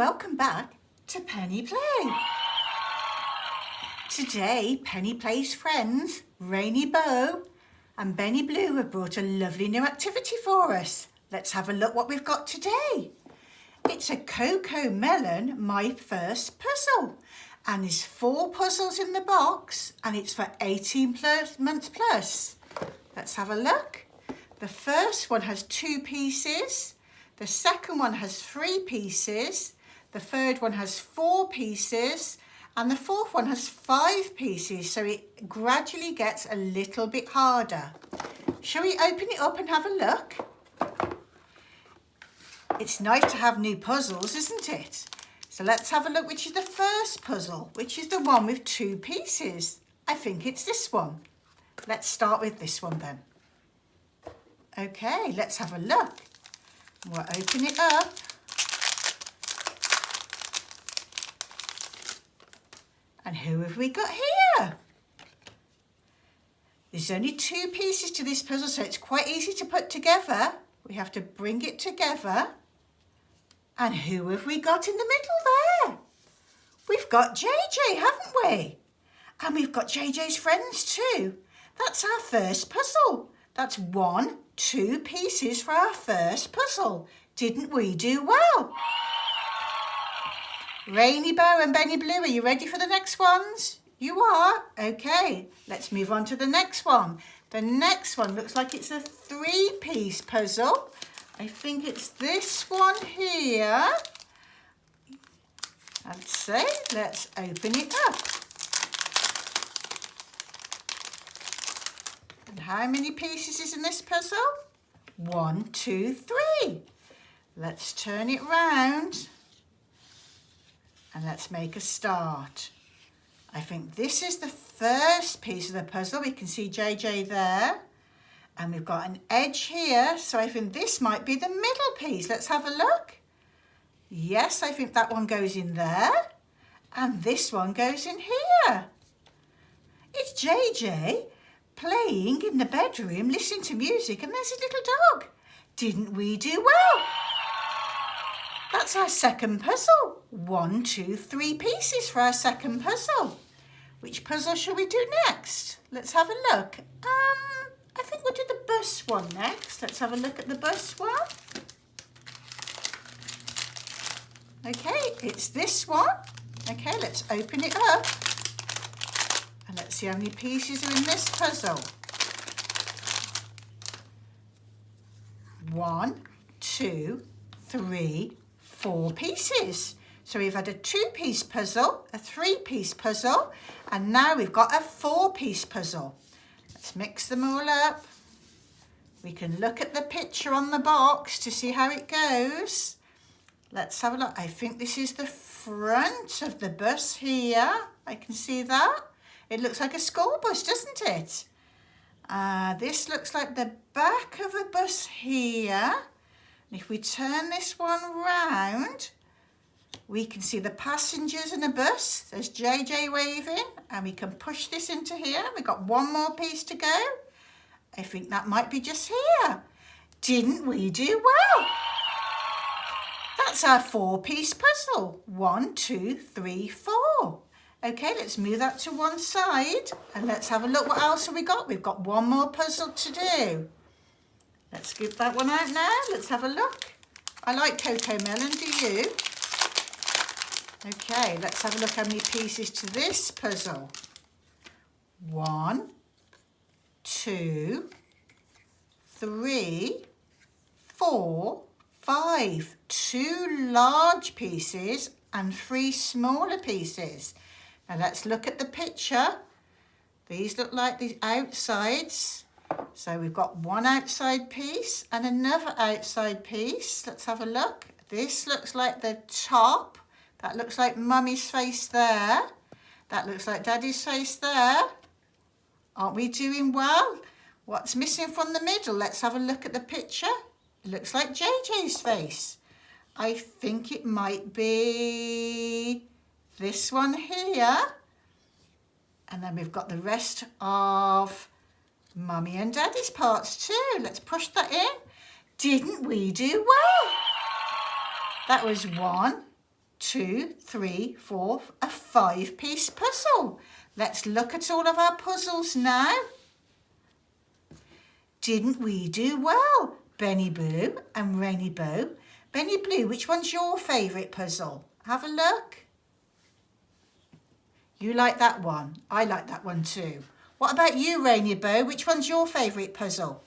welcome back to Penny Play. Today, Penny Play's friends, Rainy Bow and Benny Blue have brought a lovely new activity for us. Let's have a look what we've got today. It's a Cocomelon My First Puzzle, and there's 4 puzzles in the box, and it's for 18 months plus. Let's have a look. The first one has 2 pieces. The second one has 3 pieces. The third one has 4 pieces. And the fourth one has 5 pieces, so it gradually gets a little bit harder. Shall we open it up and have a look? It's nice to have new puzzles, isn't it? So let's have a look which is the first puzzle, which is the one with 2 pieces. I think it's this one. Let's start with this one then. Okay, let's have a look. We'll open it up. And who have we got here? There's only 2 pieces to this puzzle, so it's quite easy to put together. We have to bring it together. And who have we got in the middle there? We've got JJ, haven't we? And we've got JJ's friends too. That's our first puzzle. That's 1, 2 pieces for our first puzzle. Didn't we do well? Rainy Bow and Benny Blue, are you ready for the next ones? You are? Okay, let's move on to the next one. The next one looks like it's a 3-piece puzzle. I think it's this one here. Let's see, let's open it up. And how many pieces is in this puzzle? 1, 2, 3. Let's turn it round. And let's make a start. I think this is the first piece of the puzzle. We can see JJ there. And we've got an edge here. So I think this might be the middle piece. Let's have a look. Yes, I think that one goes in there. And this one goes in here. It's JJ playing in the bedroom, listening to music, and there's his little dog. Didn't we do well? That's our second puzzle. 1, 2, 3 pieces for our second puzzle. Which puzzle shall we do next? Let's have a look. I think we'll do the bus one next. Let's have a look at the bus one. Okay, it's this one. Okay, let's open it up. And let's see how many pieces are in this puzzle. 1, 2, 3, 4 pieces. So we've had a 2-piece puzzle, a 3-piece puzzle, and now we've got a 4-piece puzzle. Let's mix them all up. We can look at the picture on the box to see how it goes. Let's have a look. I think this is the front of the bus here. I can see that. It looks like a school bus, doesn't it? This looks like the back of a bus here. And if we turn this one round, we can see the passengers in the bus. There's JJ waving, and we can push this into here. We've got 1 more piece to go. I think that might be just here. Didn't we do well? That's our 4-piece puzzle. 1, 2, 3, 4. Okay, let's move that to one side, and let's have a look what else have we got. We've got 1 more puzzle to do. Let's get that one out now. Let's have a look. I like Cocomelon, do you? Okay, let's have a look how many pieces to this puzzle. 1, 2, 3, 4, 5. 2 large pieces and 3 smaller pieces. Now let's look at the picture. These look like the outsides. So we've got 1 outside piece and another outside piece. Let's have a look. This looks like the top. That looks like Mummy's face there. That looks like Daddy's face there. Aren't we doing well? What's missing from the middle? Let's have a look at the picture. It looks like JJ's face. I think it might be this one here. And then we've got the rest of Mummy and Daddy's parts too. Let's push that in. Didn't we do well? That was 1, 2, 3, 4, a 5-piece puzzle. Let's look at all of our puzzles now. Didn't we do well? Benny Blue and Rainy Bow. Benny Blue, which one's your favourite puzzle? Have a look. You like that one. I like that one too. What about you, Rainy Bow? Which one's your favourite puzzle?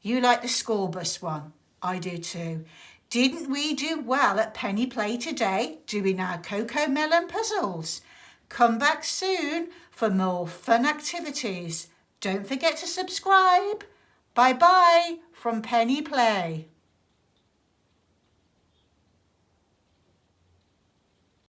You like the school bus one. I do too. Didn't we do well at Penny Play today, doing our Cocomelon puzzles? Come back soon for more fun activities. Don't forget to subscribe. Bye-bye from Penny Play.